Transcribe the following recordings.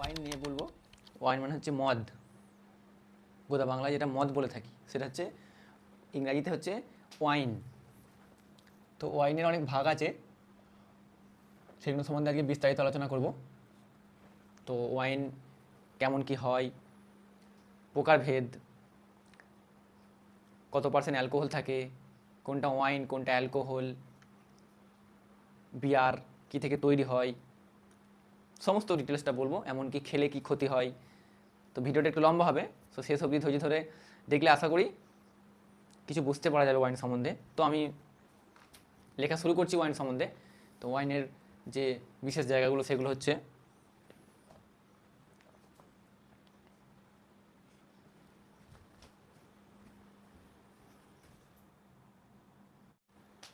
Wine নিয়ে বলবো। Wine মানে হচ্ছে মদ, গোদা বাংলায় যেটা মদ বলে থাকি সেটা হচ্ছে ইংরাজিতে হচ্ছে ওয়াইন। তো ওয়াইনের অনেক ভাগ আছে, সেগুলো সম্বন্ধে আজকে বিস্তারিত আলোচনা করব। তো ওয়াইন কেমন কি হয়, প্রকারভেদ, কত পার্সেন্ট অ্যালকোহল থাকে, কোনটা ওয়াইন কোনটা অ্যালকোহল, বিয়ার কী থেকে তৈরি হয়, সমস্ত ডিটেলসটা বলবো, এমনকি খেলে কি ক্ষতি হয়। তো ভিডিওটা একটু লম্বা হবে, তো শেষ অবধি ধৈর্য ধরে দেখলে আশা করি কিছু বুঝতে পারা যাবে ওয়াইন সম্বন্ধে। তো আমি লেখা শুরু করছি ওয়াইন সম্বন্ধে। তো ওয়াইনের যে বিশেষ জায়গাগুলো সেগুলো হচ্ছে,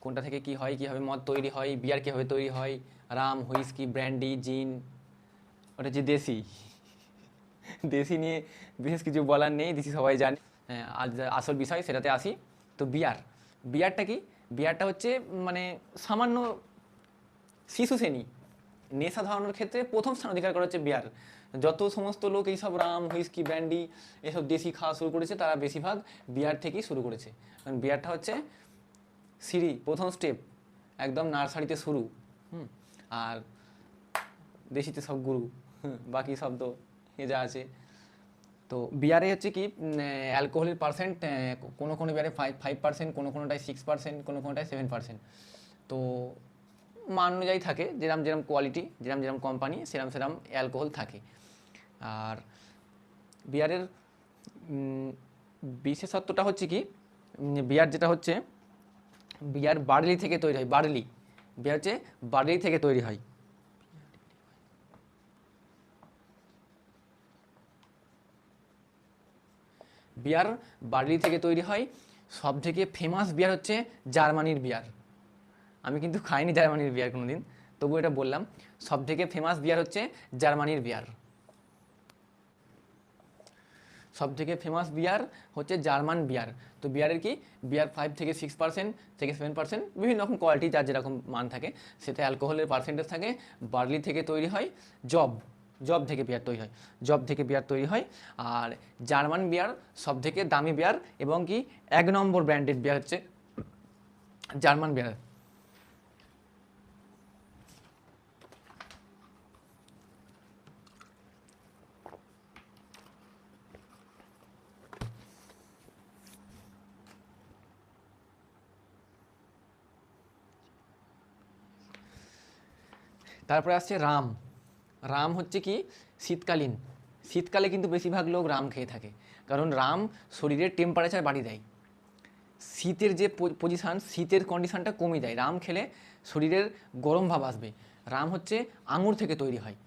কোনটা থেকে কি হয়, কীভাবে মদ তৈরি হয়, বিয়ার কীভাবে তৈরি হয়, রাম, হুইস্কি, ব্র্যান্ডি, জিন, ওটা হচ্ছে দেশি। দেশি নিয়ে বিশেষ কিছু বলার নেই, দেশি সবাই জানে। আজ আসল বিষয় সেটাতে আসি। তো বিয়ার, বিয়ারটা কি? বিয়ারটা হচ্ছে মানে সামান্য শিশু শ্রেণী নেশা ধরানোর ক্ষেত্রে প্রথম স্থান অধিকার করা হচ্ছে বিয়ার। যত সমস্ত লোক এইসব রাম, হুইস্কি, ব্র্যান্ডি এসব দেশি খাওয়া শুরু করেছে তারা বেশিরভাগ বিয়ার থেকেই শুরু করেছে। কারণ বিয়ারটা হচ্ছে সিঁড়ি, প্রথম স্টেপ, একদম নার্সারিতে শুরু। আর দেশিতে সব গুরু, বাকি শব্দ এ যা আছে। তো বিয়ারে হচ্ছে কি অ্যালকোহলের পার্সেন্ট কোনো কোনো বিয়ারে 5%, কোনো কোনোটায় 6%, কোনো কোনোটায় 7%। তো মান অনুযায়ী থাকে, যেরম যেরম কোয়ালিটি, যেরম যেরম কোম্পানি, সেরম সেরম অ্যালকোহল থাকে। আর বিয়ারের বিশেষত্বটা হচ্ছে কি, বিয়ার যেটা হচ্ছে, বিয়ার বার্লি থেকে তৈরি হয়। বার্লি, বিয়ার হচ্ছে বার্লি থেকে তৈরি হয়। বিয়ার বার্লি থেকে তৈরি হয়। সব থেকে ফেমাস বিয়ার হচ্ছে জার্মানির বিয়ার। আমি কিন্তু খাইনি জার্মানির বিয়ার কোনোদিন, তবু এটা বললাম। সব থেকে ফেমাস বিয়ার হচ্ছে জার্মানির বিয়ার। সব থেকে ফেমাস বিয়ার হচ্ছে জার্মান বিয়ার। তো বিয়ারের কি, বিয়ার 5 থেকে 6% থেকে 7%, বিভিন্ন রকম কোয়ালিটি, যার যেরকম মান থাকে, সেটা অ্যালকোহলের পার্সেন্টেজ থাকে। বার্লি থেকে তৈরি হয়। জব, জব থেকে বিয়ার তৈরি হয়, জব থেকে বিয়ার তৈরি হয়। আর জার্মান বিয়ার সব থেকে দামি বিয়ার, এবং কি 1 নম্বর ব্র্যান্ডেড বিয়ার হচ্ছে জার্মান বিয়ার। তারপরে আসছে রাম। রাম হচ্ছে কি শীতকালীন, শীতকালে কিন্তু বেশিরভাগ লোক রাম খেয়ে থাকে, কারণ রাম শরীরের টেম্পারেচার বাড়িয়ে দেয়। শীতের যে পজিশান, শীতের কন্ডিশানটা কমিয়ে দেয়। রাম খেলে শরীরের গরম ভাব আসবে। রাম হচ্ছে আঙুর থেকে তৈরি হয়।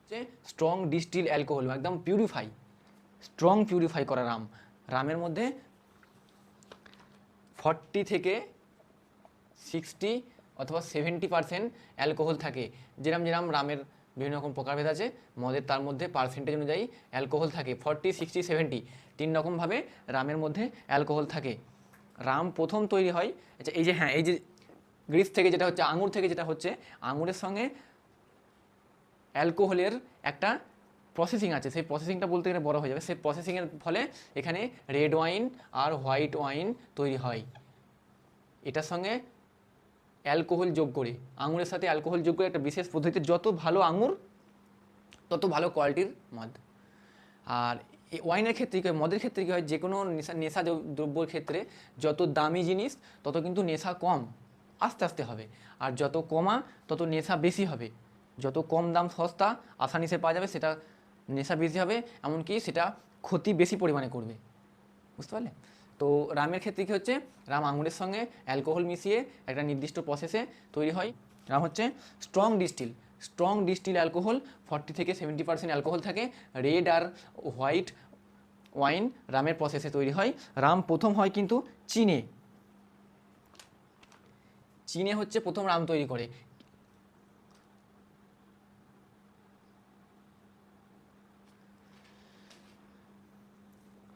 হচ্ছে স্ট্রং ডিস্টিল অ্যালকোহল, একদম পিউরিফাই, স্ট্রং পিউরিফাই করা রাম। রামের মধ্যে 40 থেকে 60 অথবা 70% অ্যালকোহল থাকে। যেরম যেরম রামের বিভিন্ন রকম প্রকারভেদ আছে, মদের তার মধ্যে পার্সেন্টেজ অনুযায়ী অ্যালকোহল থাকে 40, 60, 70, 3 রকমভাবে রামের মধ্যে অ্যালকোহল থাকে। রাম প্রথম তৈরি হয়, আচ্ছা এই যে, হ্যাঁ এই যে গ্রিস থেকে যেটা হচ্ছে, আঙুর থেকে যেটা হচ্ছে, আঙুরের সঙ্গে অ্যালকোহলের একটা প্রসেসিং আছে। সেই প্রসেসিংটা বলতে গেলে বড় হয়ে যাবে। সেই প্রসেসিংয়ের ফলে এখানে রেড ওয়াইন আর হোয়াইট ওয়াইন তৈরি হয়। এটার সঙ্গে অ্যালকোহল যোগ করে, আঙুরের সাথে অ্যালকোহল যোগ করে একটা বিশেষ পদ্ধতিতে, যত ভালো আঙুর তত ভালো কোয়ালিটির মদ। আর এই ওয়াইনের ক্ষেত্রে কী হয়, মদের ক্ষেত্রে কী হয়, যে কোনো নেশা দ্রব্যর ক্ষেত্রে যত দামি জিনিস তত কিন্তু নেশা কম, আস্তে আস্তে হবে। আর যত কমা তত নেশা বেশি হবে। যত কম দাম সস্তা আসানিসে পাওয়া যাবে, সেটা নেশা বেশি হবে, এমনকি সেটা ক্ষতি বেশি পরিমাণে করবে। বুঝতে পারলে? তো রামের ক্ষেত্রে কী হচ্ছে, রাম আঙুরের সঙ্গে অ্যালকোহল মিশিয়ে একটা নির্দিষ্ট প্রসেসে তৈরি হয়। রাম হচ্ছে strong distil, strong distil alcohol, 40 থেকে 70% অ্যালকোহল থাকে। রেড আর হোয়াইট ওয়াইন রামের প্রসেসে তৈরি হয়। রাম প্রথম হয় কিন্তু চীনে, চীনে হচ্ছে প্রথম রাম তৈরি করে।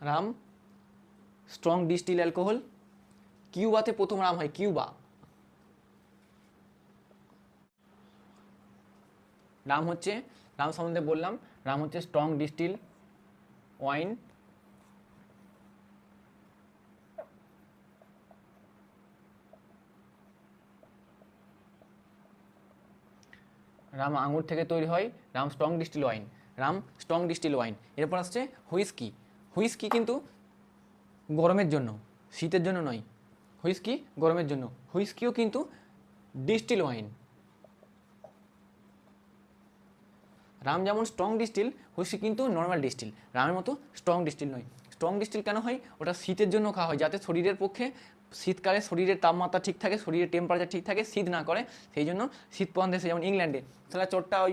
Rum strong distil alcohol. কিউবাতে প্রথম রাম হয়, কিউবা, রাম হচ্ছে, রাম সম্বন্ধে বললাম, রাম হচ্ছে স্ট্রং ডিস্টিল ওয়াইন। রাম আঙুর থেকে তৈরি হয়, Ram strong distil wine, Ram strong distil wine. এরপর আসছে হুইস্কি। হুইস্কি কিন্তু গরমের জন্য, শীতের জন্য নয়। হুইস্কি গরমের জন্য, হুইস্কিও কিন্তু ডিস্টিল ওয়াইন। রাম যেমন স্ট্রং ডিস্টিল, হুইস্কি কিন্তু নর্মাল ডিস্টিল, রামের মতো স্ট্রং ডিস্টিল নয়। স্ট্রং ডিস্টিল কেন হয়? ওটা শীতের জন্য খাওয়া হয়, যাতে শরীরের পক্ষে শীতকালে শরীরের তাপমাত্রা ঠিক থাকে, শরীরের টেম্পারেচার ঠিক থাকে, শীত না করে। সেই জন্য শীত প্রধান দেশে যেমন ইংল্যান্ডে, তাহলে চোটটা ওই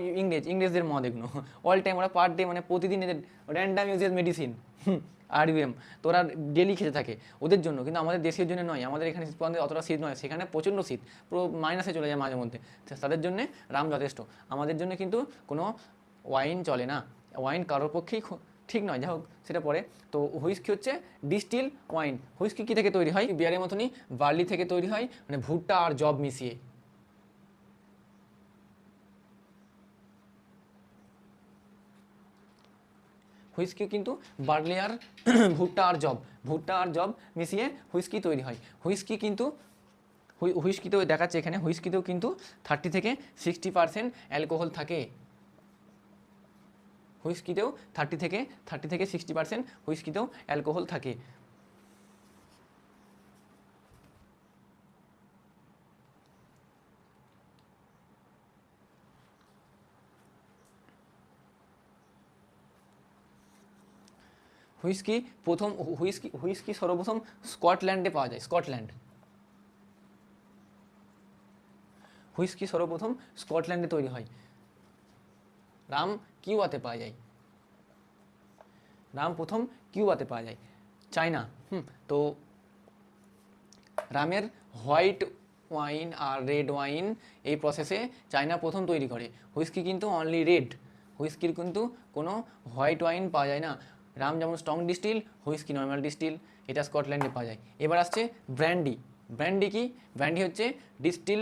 ইংরেজদের মদ এগুলো অল টাইম ওরা পার ডে মানে প্রতিদিন এদের র্যান্ডাম ইউজের মেডিসিন আরইউএম তো ওরা ডেলি খেতে থাকে ওদের জন্য, কিন্তু আমাদের দেশের জন্য নয়। আমাদের এখানে শীত প্রধান অতটা শীত নয়, সেখানে প্রচণ্ড শীত, পুরো মাইনাসে চলে যায় মাঝে মধ্যে। তাদের জন্যে রাম যথেষ্ট, আমাদের জন্য কিন্তু কোনো ওয়াইন চলে না, ওয়াইন কারোর পক্ষেই ঠিক নয়। যাই হোক সেটা পরে। তো হুইস্কি হচ্ছে ডিস্টিল ওয়াইন। হুইস্কি কী থেকে তৈরি হয়? বিয়ারের মতনই বার্লি থেকে তৈরি হয়, মানে ভুট্টা আর জব মিশিয়ে। হুইস্কি কিন্তু বার্লি আর ভুট্টা আর জব মিশিয়ে হুইস্কি তৈরি হয়। হুইস্কি কিন্তু হুইস্কিতেও দেখাচ্ছে এখানে, হুইস্কিতেও কিন্তু 30 থেকে 60% অ্যালকোহল থাকে। হুইস্কিতেও 30 থেকে 60% হুইস্কিতেও অ্যালকোহল থাকে। হুইস্কি প্রথম হুইস্কি সর্বপ্রথম স্কটল্যান্ডে পাওয়া যায়, স্কটল্যান্ড। হুইস্কি সর্বপ্রথম স্কটল্যান্ডে তৈরি হয়। রাম কিউবাতে পাওয়া যায়, রাম প্রথম কিউবাতে পাওয়া যায়, চায়না। তো রামের হোয়াইট ওয়াইন আর রেড ওয়াইন এই প্রসেসে চায়না প্রথম তৈরি করে। হুইস্কি কিন্তু অনলি রেড, হুইস্কির কিন্তু কোনো হোয়াইট ওয়াইন পাওয়া যায় না। রাম যেমন strong distil, whisky normal distil, এটা স্কটল্যান্ডে পাওয়া যায়। এবার আসছে ব্র্যান্ডি। ব্র্যান্ডি কি? ব্র্যান্ডি হচ্ছে ডিস্টিল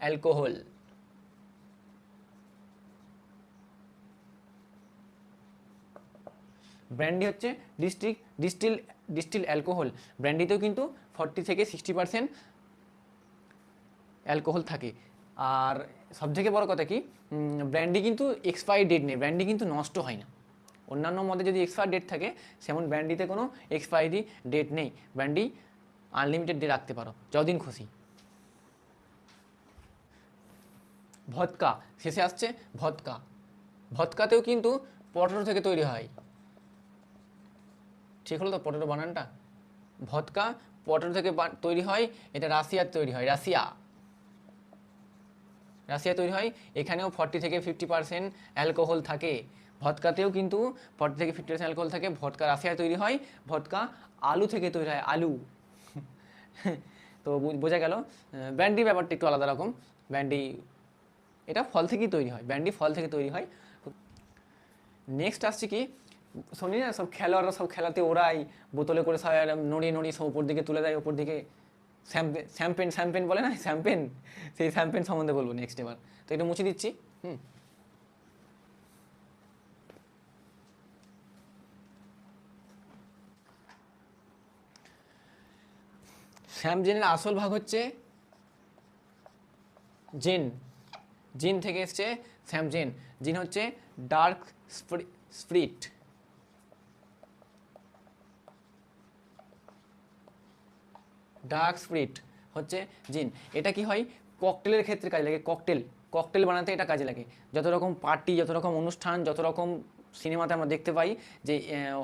অ্যালকোহল। ব্র্যান্ডি হচ্ছে ডিস্টিল অ্যালকোহল। ব্র্যান্ডিতেও কিন্তু 40 থেকে 60% অ্যালকোহল থাকে। আর সবথেকে বড় কথা কি, ব্র্যান্ডি কিন্তু এক্সপায়ারি ডেট নেই, ব্র্যান্ডি কিন্তু নষ্ট হয় না। অন্যান্য মধ্যে যদি এক্সপায়ার ডেট থাকে, সেমন ব্র্যান্ডিতে কোনো এক্সপায়ারি ডেট নেই। ব্র্যান্ডি আনলিমিটেড ডে রাখতে পারো, যতদিন খুশি। ভদকা, শেষে আসছে ভদকা। ভদকাতেও কিন্তু পটেটো থেকে তৈরি হয়। ঠিক হলো তো পটেটো বানানটা? ভদকা পটেটো থেকে তৈরি হয়, এটা রাশিয়ার তৈরি হয়, রাশিয়া তৈরি হয়। এখানেও 40 থেকে 50% অ্যালকোহল থাকে। ভদকাতেও কিন্তু 40 থেকে 50% অ্যালকোহল থাকে। ভদকা রাশিয়ায় তৈরি হয়। ভদকা আলু থেকে তৈরি হয়, আলু। তো বোঝা গেল। ব্র্যান্ডির ব্যাপারটা একটু আলাদা রকম। ব্র্যান্ডি এটা ফল থেকেই তৈরি হয়, ব্র্যান্ডি ফল থেকে তৈরি হয়। নেক্সট আসছে কি, শুনি না সব খেলোয়াড়রা সব খেলাতে ওরাই বোতলে করে সব নড়িয়ে নড়িয়ে সব উপর দিকে তুলে দেয়, উপর দিকে শ্যাম্পেন বলে না, শ্যাম্পেন, সেই শ্যাম্পেন সম্বন্ধে বলবো নেক্সট এবার। তো এটা মুছে দিচ্ছি। শ্যাম্পেনের আসল ভাগ হচ্ছে জিন। জিন থেকে এসছে শ্যাম্পেন। জিন হচ্ছে ডার্ক স্পিরিট। ডার্ক স্পিরিট হচ্ছে জিন। এটা কি হয়? ককটেলের ক্ষেত্রে কাজে লাগে। ককটেল বানাতে এটা কাজে লাগে। যত রকম পার্টি, যত রকম অনুষ্ঠান, যত রকম সিনেমাতে আমরা দেখতে পাই যে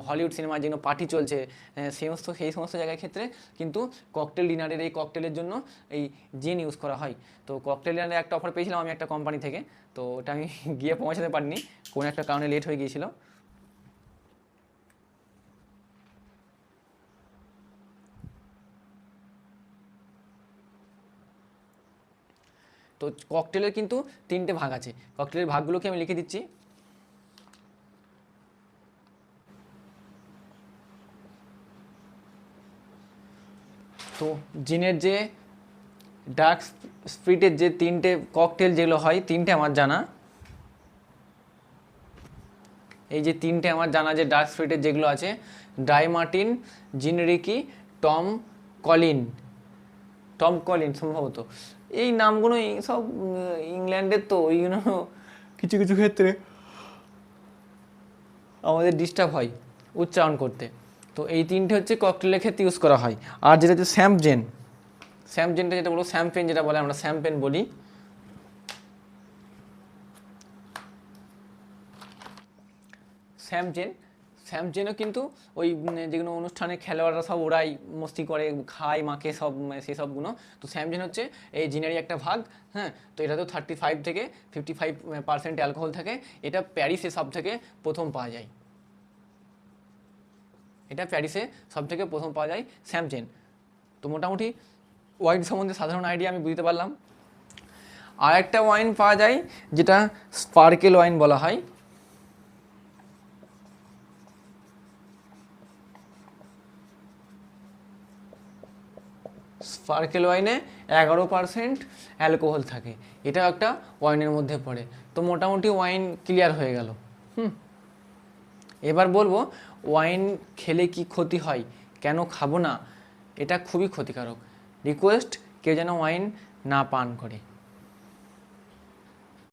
হলিউড সিনেমা যেগুলো পার্টি চলছে, সেই সমস্ত জায়গার ক্ষেত্রে কিন্তু ককটেল ডিনারের এই ককটেলের জন্য এই জিন ইউজ করা হয়। তো ককটেল ডিনারে একটা অফার পেয়েছিলাম আমি একটা কোম্পানি থেকে, তো ওটা আমি গিয়ে পৌঁছাতে পারিনি, কোনো একটা কারণে লেট হয়ে গিয়েছিলো। তো ককটেলের কিন্তু 3টে ভাগ আছে। ককটেলের ভাগগুলোকে আমি লিখে দিচ্ছি। তো জিনের যে ডার্ক স্পিরিটের যে 3টে ককটেল যেগুলো হয়, 3টে আমার জানা। এই যে তিনটে আমার জানা যে ডার্ক স্পিরিটের যেগুলো আছে, ড্রাই মার্টিন, জিন Ricky, Tom Colin, Tom Colin সম্ভবত। এই নামগুলো সব ইংল্যান্ডের, তো ওই জন্য কিছু কিছু ক্ষেত্রে আমাদের ডিস্টার্ব হয় উচ্চারণ করতে। তো এই তিনটে হচ্ছে ককটেলের ক্ষেত্রে ইউজ করা হয়। আর যেটা হচ্ছে স্যাম্পজেন, স্যাম্পজেনটা যেটা বলবো, শ্যাম্পেন যেটা বলে, আমরা শ্যাম্পেন বলি। স্যাম্পজেন, স্যাম্পজেনও কিন্তু ওই যেগুলো অনুষ্ঠানে খেলোয়াড়রা সব ওরাই মস্তি করে, খায় মাকে সব, সেই সবগুলো। তো স্যাম্পজেন হচ্ছে এই জিনেরই একটা ভাগ। হ্যাঁ, তো এটা তো 35 থেকে 55% অ্যালকোহল থাকে। এটা প্যারিসে সব থেকে প্রথম পাওয়া যায়, এটা প্যারিসে সব থেকে প্রথম পাওয়া যায় স্যাম্পজেন। তো মোটামুটি ওয়াইন সম্বন্ধে সাধারণ আইডিয়া আমি বুঝতে পারলাম। আর একটা ওয়াইন পাওয়া যায় যেটা স্পার্কেল ওয়াইন বলা হয়। স্পার্কেল ওয়াইনে 11% অ্যালকোহল থাকে, এটাও একটা ওয়াইনের মধ্যে পড়ে। তো মোটামুটি ওয়াইন ক্লিয়ার হয়ে গেল। এবার বলবো ওয়াইন খেলে কি ক্ষতি হয়, কেন খাবো না। এটা খুবই ক্ষতিকারক। রিকোয়েস্ট, কেউ যেন ওয়াইন না পান করে।